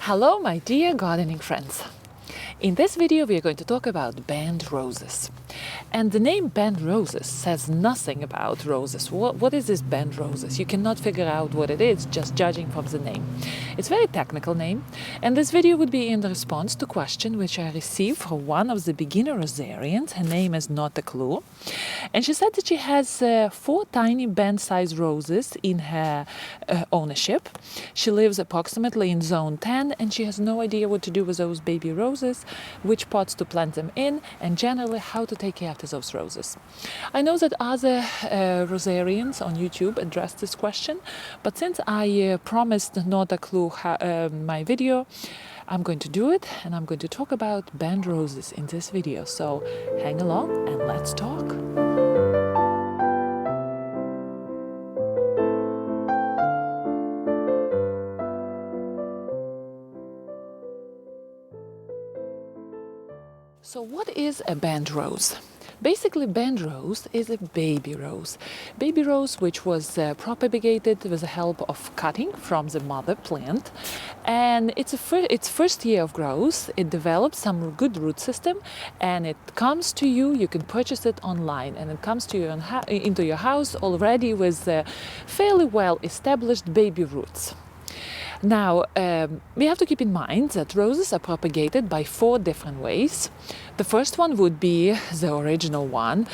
Hello my dear gardening friends! In this video we are going to talk about band roses. And the name band roses says nothing about roses. What is this band roses? You cannot figure out what it is just judging from the name. It's a very technical name, and this video would be in response to a question which I received from one of the beginner rosarians. Her name is Not a Clue. And she said that she has 4 tiny band-sized roses in her ownership. She lives approximately in zone 10 and she has no idea what to do with those baby roses, which pots to plant them in, and generally how to take care of those roses. I know that other rosarians on YouTube addressed this question, but since I promised Not a Clue my video, I'm going to do it, and I'm going to talk about band roses in this video. So hang along and let's talk. So what is a band rose? Basically, band rose is a baby rose. Baby rose which was propagated with the help of cutting from the mother plant. And it's its first year of growth. It develops some good root system, and it comes to you. You can purchase it online, and it comes to you into your house already with fairly well established baby roots. Now, we have to keep in mind that roses are propagated by 4 different ways. The first one would be the original one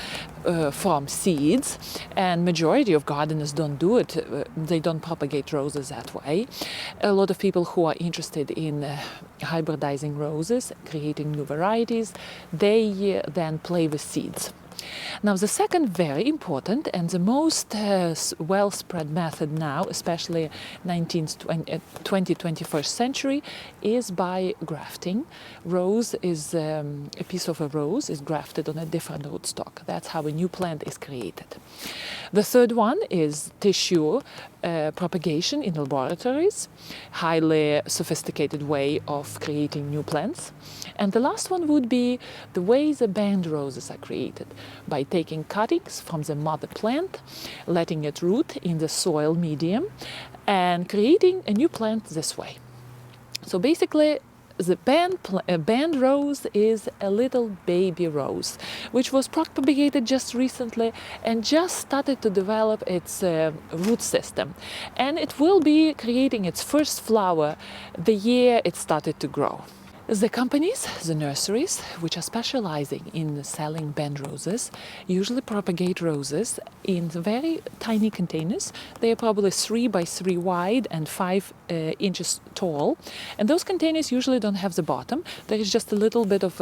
from seeds, and majority of gardeners don't do it. They don't propagate roses that way. A lot of people who are interested in hybridizing roses, creating new varieties, they then play with seeds. Now, the second very important and the most well-spread method now, especially 21st century, is by grafting. Rose is a piece of a rose is grafted on a different rootstock. That's how a new plant is created. The third one is tissue propagation in laboratories, highly sophisticated way of creating new plants. And the last one would be the way the band roses are created, by taking cuttings from the mother plant, letting it root in the soil medium, and creating a new plant this way. So basically, the band rose is a little baby rose, which was propagated just recently and just started to develop its root system. And it will be creating its first flower the year it started to grow. The companies, the nurseries, which are specializing in selling band roses, usually propagate roses in very tiny containers. They are probably 3 by 3 wide and 5 inches tall. And those containers usually don't have the bottom. There is just a little bit of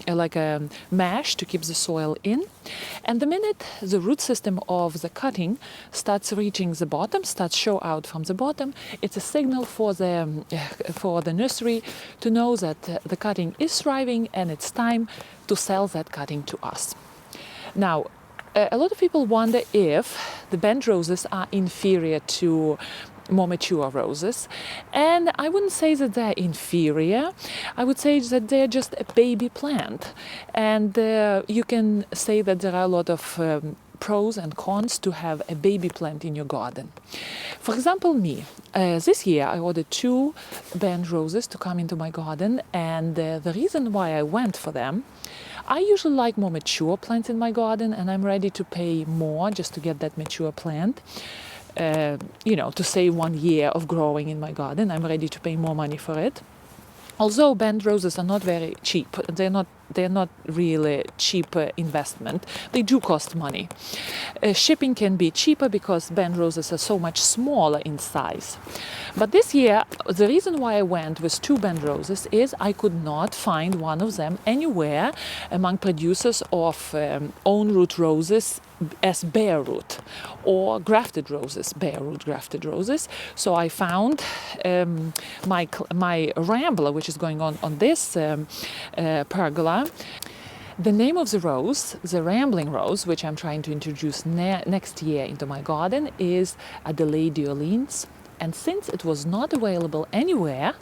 like a mesh to keep the soil in. And the minute the root system of the cutting starts reaching the bottom, starts show out from the bottom, it's a signal for the nursery to know that the cutting is thriving and it's time to sell that cutting to us. Now, a lot of people wonder if the band roses are inferior to more mature roses, and I wouldn't say that they're inferior. I would say that they're just a baby plant, and you can say that there are a lot of pros and cons to have a baby plant in your garden. For example, me. This year I ordered 2 band roses to come into my garden, and the reason why I went for them, I usually like more mature plants in my garden, and I'm ready to pay more just to get that mature plant. To save 1 year of growing in my garden, I'm ready to pay more money for it. Although band roses are not very cheap, they're not really cheap investment. They do cost money. Shipping can be cheaper because band roses are so much smaller in size. But this year, the reason why I went with 2 band roses is I could not find one of them anywhere among producers of own root roses as bare root, or grafted roses, bare root grafted roses. So I found my rambler, which is going on this pergola. The name of the rose, the rambling rose, which I'm trying to introduce next year into my garden, is Adelaide d'Orleans. And since it was not available anywhere,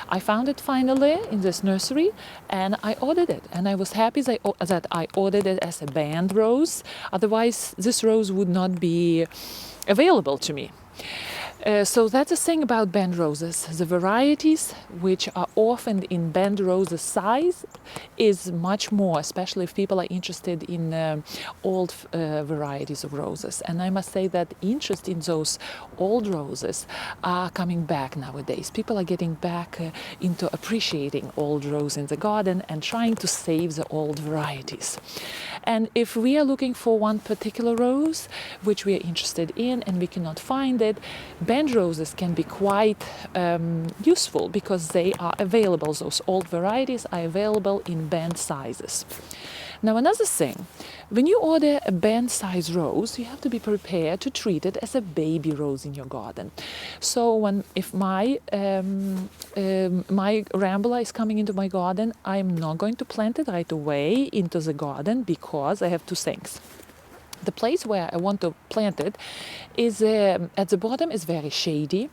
I found it finally in this nursery and I ordered it. And I was happy that I ordered it as a band rose. Otherwise, this rose would not be available to me. So that's the thing about band roses. The varieties which are often in band roses size is much more, especially if people are interested in old varieties of roses. And I must say that interest in those old roses are coming back nowadays. People are getting back into appreciating old roses in the garden and trying to save the old varieties. And if we are looking for one particular rose which we are interested in and we cannot find it, band roses can be quite useful because they are available. Those old varieties are available in band sizes. Now, another thing, when you order a band size rose, you have to be prepared to treat it as a baby rose in your garden. So if my rambler is coming into my garden, I'm not going to plant it right away into the garden because I have two things. The place where I want to plant it is at the bottom is very shady,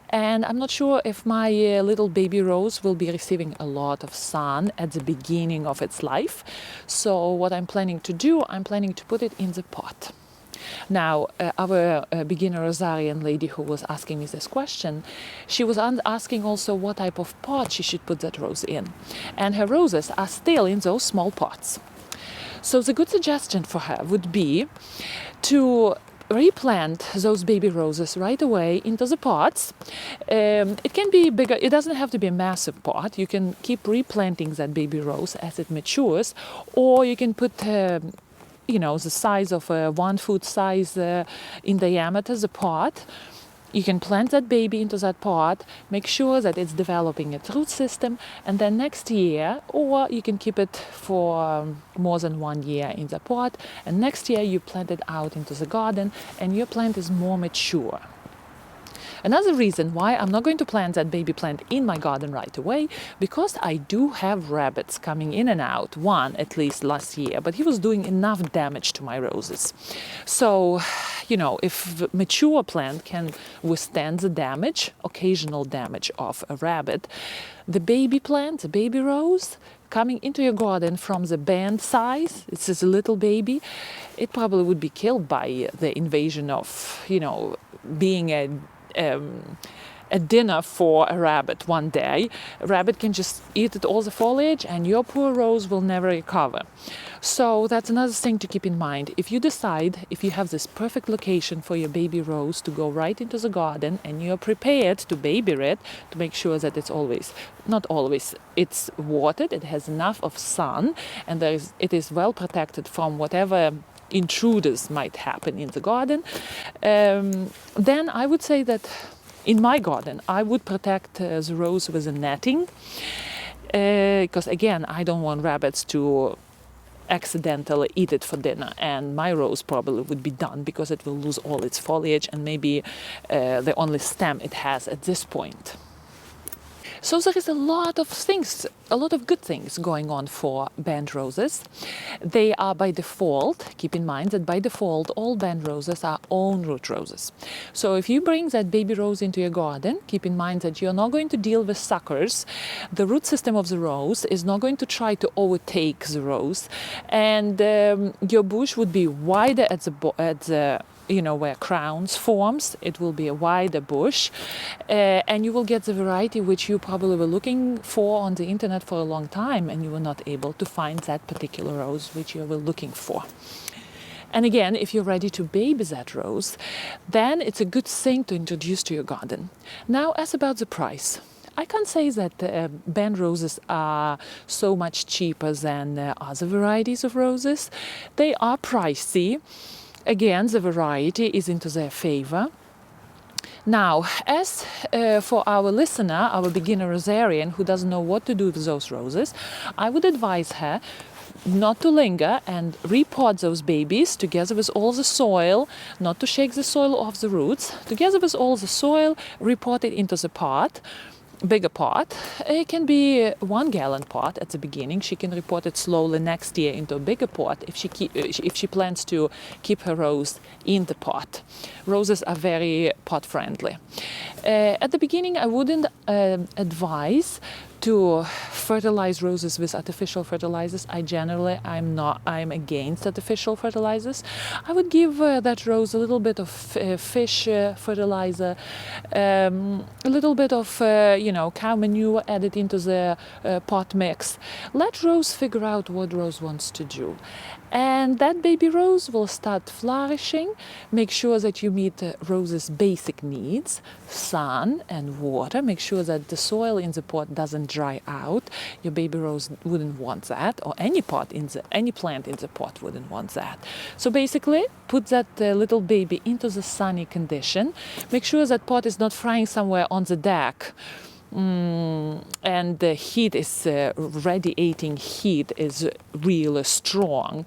and I'm not sure if my little baby rose will be receiving a lot of sun at the beginning of its life. So what I'm planning to do, I'm planning to put it in the pot. Now, our beginner Rosarian lady who was asking me this question, she was asking also what type of pot she should put that rose in. And her roses are still in those small pots. So the good suggestion for her would be to replant those baby roses right away into the pots. It can be bigger, it doesn't have to be a massive pot. You can keep replanting that baby rose as it matures, or you can put the size of a 1 foot size in diameter, the pot. You can plant that baby into that pot, make sure that it's developing its root system, and then next year, or you can keep it for more than 1 year in the pot, and next year you plant it out into the garden and your plant is more mature. Another reason why I'm not going to plant that baby plant in my garden right away, because I do have rabbits coming in and out, one at least last year, but he was doing enough damage to my roses. So, if mature plant can withstand the damage, occasional damage of a rabbit, the baby plant, the baby rose, coming into your garden from the band size, it's just a little baby, it probably would be killed by the invasion of, being a dinner for a rabbit one day. A rabbit can just eat all the foliage and your poor rose will never recover. So that's another thing to keep in mind. If you decide, if you have this perfect location for your baby rose to go right into the garden and you're prepared to baby it, to make sure that it's always, not always, it's watered, it has enough of sun, and it is well protected from whatever intruders might happen in the garden, then I would say that in my garden I would protect the rose with a netting, because again I don't want rabbits to accidentally eat it for dinner, and my rose probably would be done because it will lose all its foliage and maybe the only stem it has at this point. So there is a lot of good things going on for band roses. They are by default, keep in mind that by default all band roses are own root roses. So if you bring that baby rose into your garden, keep in mind that you're not going to deal with suckers. The root system of the rose is not going to try to overtake the rose, and your bush would be wider at the where crowns forms. It will be a wider bush, and you will get the variety which you probably were looking for on the internet for a long time, and you were not able to find that particular rose which you were looking for. And again, if you're ready to baby that rose, then it's a good thing to introduce to your garden. Now, as about the price, I can't say that band roses are so much cheaper than other varieties of roses. They are pricey. Again, the variety is into their favor. Now, as for our listener, our beginner rosarian who doesn't know what to do with those roses, I would advise her not to linger and repot those babies together with all the soil, not to shake the soil off the roots. Together with all the soil, repot it into the pot. Bigger pot. It can be a 1 gallon pot at the beginning. She can repot it slowly next year into a bigger pot if she plans to keep her rose in the pot. Roses are very pot friendly. At the beginning, I wouldn't advise to fertilize roses with artificial fertilizers. I'm against artificial fertilizers. I would give that rose a little bit of fish fertilizer, a little bit of cow manure added into the pot mix. Let rose figure out what rose wants to do, and that baby rose will start flourishing. Make sure that you meet rose's basic needs: sun and water. Make sure that the soil in the pot doesn't dry out. Your baby rose wouldn't want that, or any plant in the pot wouldn't want that. So basically, put that little baby into the sunny condition. Make sure that pot is not frying somewhere on the deck. And the heat is radiating heat is really strong.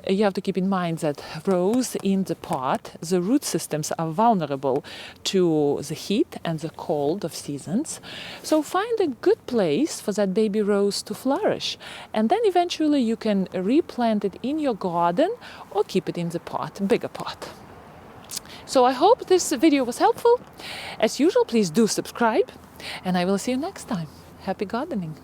You have to keep in mind that rose in the pot, the root systems are vulnerable to the heat and the cold of seasons. So find a good place for that baby rose to flourish, and then eventually you can replant it in your garden or keep it in the pot, bigger pot. So I hope this video was helpful. As usual, please do subscribe, and I will see you next time. Happy gardening!